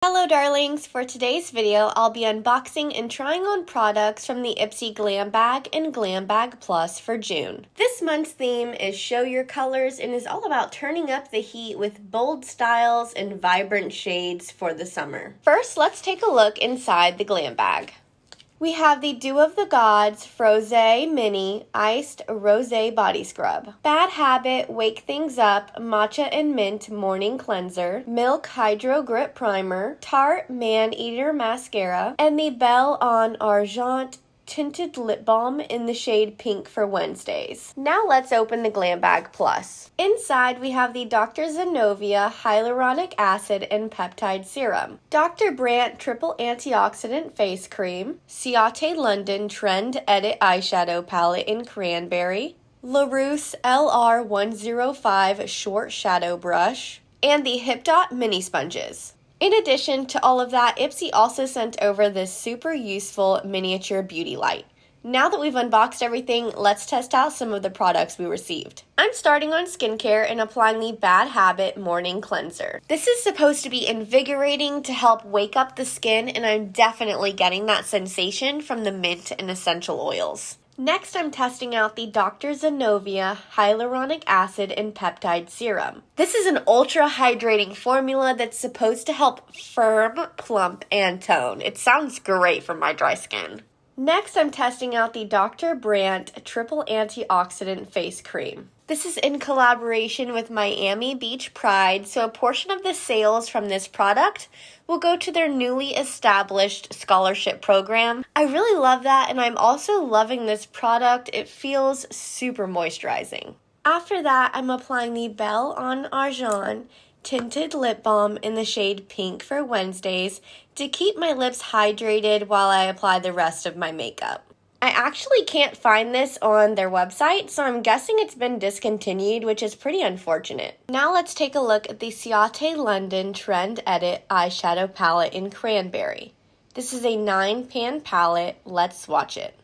Hello darlings, for today's video I'll be unboxing and trying on products from the Ipsy Glam Bag and Glam Bag Plus for June. This month's theme is Show Your Colors and is all about turning up the heat with bold styles and vibrant shades for the summer. First, let's take a look inside the Glam Bag. We have the Dew of the Gods Frozé Mini Iced Rosé Body Scrub, Bad Habit Wake Things Up Matcha and Mint Morning Cleanser, Milk Hydro Grip Primer, Tarte Maneater Mascara, and the Belle on Argent Tinted Lip Balm in the shade Pink for Wednesdays. Now let's open the Glam Bag Plus. Inside we have the Dr. Zenovia Hyaluronic Acid and Peptide Serum, Dr. Brandt Triple Antioxidant Face Cream, Ciaté London Trend Edit Eyeshadow Palette in Cranberry, Laruce LR105 Short Shadow Brush, and the Hipdot Mini Sponges. In addition to all of that, Ipsy also sent over this super useful miniature beauty light. Now that we've unboxed everything, let's test out some of the products we received. I'm starting on skincare and applying the Bad Habit Morning Cleanser. This is supposed to be invigorating to help wake up the skin, and I'm definitely getting that sensation from the mint and essential oils. Next, I'm testing out the Dr. Zenovia Hyaluronic Acid and Peptide Serum. This is an ultra-hydrating formula that's supposed to help firm, plump, and tone. It sounds great for my dry skin. Next, I'm testing out the Dr. Brandt Triple Antioxidant Face Cream. This is in collaboration with Miami Beach Pride, so a portion of the sales from this product will go to their newly established scholarship program. I really love that, and I'm also loving this product. It feels super moisturizing. After that, I'm applying the Belle on Argent Tinted Lip Balm in the shade Pink for Wednesdays to keep my lips hydrated while I apply the rest of my makeup. I actually can't find this on their website, so I'm guessing it's been discontinued, which is pretty unfortunate. Now let's take a look at the Ciaté London Trend Edit Eyeshadow Palette in Cranberry. This is a 9-pan palette. Let's swatch it.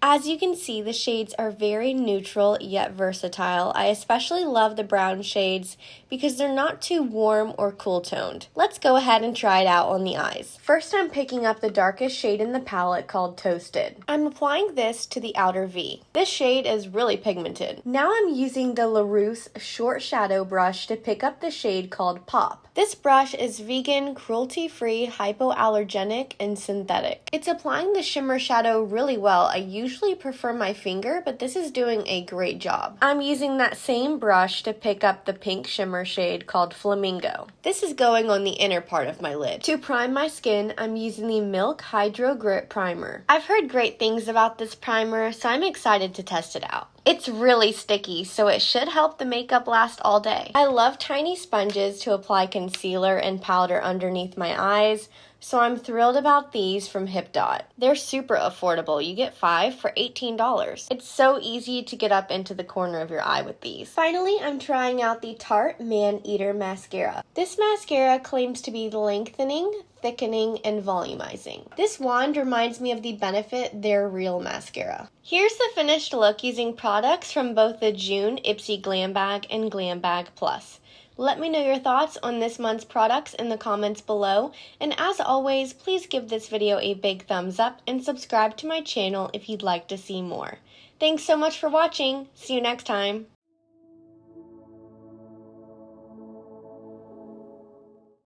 As you can see, the shades are very neutral yet versatile. I especially love the brown shades because they're not too warm or cool toned. Let's go ahead and try it out on the eyes. First, I'm picking up the darkest shade in the palette called Toasted. I'm applying this to the outer V. This shade is really pigmented. Now I'm using the Laruce Short Shadow Brush to pick up the shade called Pop. This brush is vegan, cruelty-free, hypoallergenic, and synthetic. It's applying the shimmer shadow really well. I usually prefer my finger, but this is doing a great job. I'm using that same brush to pick up the pink shimmer shade called Flamingo. This is going on the inner part of my lid. To prime my skin, I'm using the Milk Hydro Grip Primer. I've heard great things about this primer, so I'm excited to test it out. It's really sticky, so it should help the makeup last all day. I love tiny sponges to apply concealer and powder underneath my eyes, so I'm thrilled about these from Hipdot. They're super affordable. You get 5 for $18. It's so easy to get up into the corner of your eye with these. Finally, I'm trying out the Tarte Maneater Mascara. This mascara claims to be lengthening, thickening, and volumizing. This wand reminds me of the Benefit Their Real Mascara. Here's the finished look using products from both the June Ipsy Glam Bag and Glam Bag Plus. Let me know your thoughts on this month's products in the comments below, and as always, please give this video a big thumbs up and subscribe to my channel if you'd like to see more. Thanks so much for watching. See you next time.